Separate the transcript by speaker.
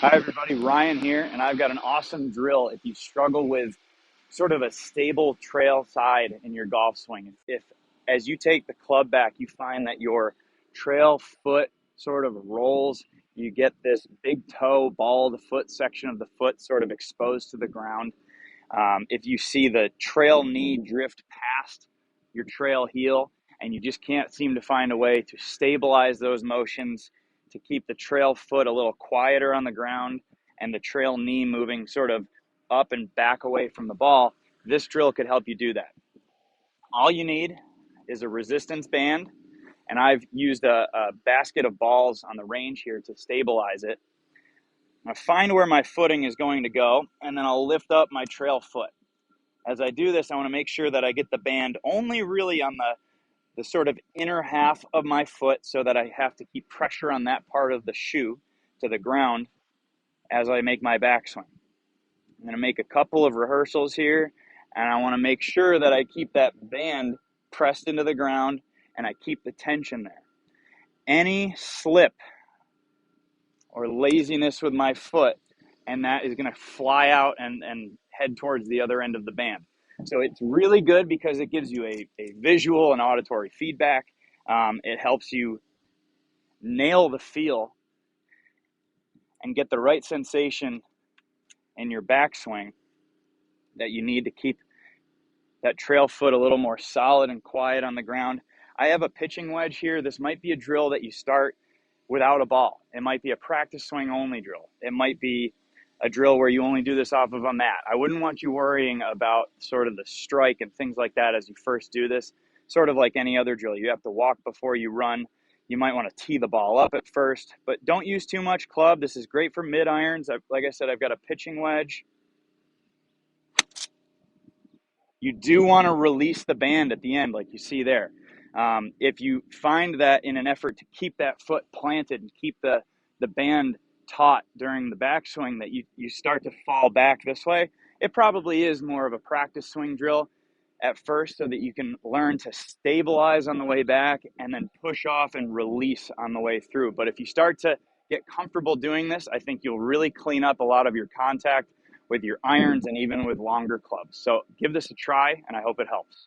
Speaker 1: Hi everybody, Ryan here, and I've got an awesome drill if you struggle with sort of a stable trail side in your golf swing. If as you take the club back, you find that your trail foot sort of rolls, you get this big toe, ball of the foot section of the foot sort of exposed to the ground. If you see the trail knee drift past your trail heel and you just can't seem to find a way to stabilize those motions, to keep the trail foot a little quieter on the ground and the trail knee moving sort of up and back away from the ball, this drill could help you do that. All you need is a resistance band, and I've used a basket of balls on the range here to stabilize it. I find where my footing is going to go, and then I'll lift up my trail foot. As I do this, I want to make sure that I get the band only really on the sort of inner half of my foot so that I have to keep pressure on that part of the shoe to the ground as I make my backswing. I'm going to make a couple of rehearsals here, and I want to make sure that I keep that band pressed into the ground and I keep the tension there. Any slip or laziness with my foot, and that is going to fly out and head towards the other end of the band. So it's really good because it gives you a visual and auditory feedback. It helps you nail the feel and get the right sensation in your backswing that you need to keep that trail foot a little more solid and quiet on the ground. I have a pitching wedge here. This might be a drill that you start without a ball. It might be a practice swing only drill. It might be a drill where you only do this off of a mat. I wouldn't want you worrying about sort of the strike and things like that as you first do this. Sort of like any other drill, you have to walk before you run. You might want to tee the ball up at first, but don't use too much club. This is great for mid irons. Like I said, I've got a pitching wedge. You do want to release the band at the end, like you see there. If you find that in an effort to keep that foot planted and keep the band taut during the backswing that you start to fall back this way, it probably is more of a practice swing drill at first so that you can learn to stabilize on the way back and then push off and release on the way through. But if you start to get comfortable doing this, I think you'll really clean up a lot of your contact with your irons and even with longer clubs. So give this a try, and I hope it helps.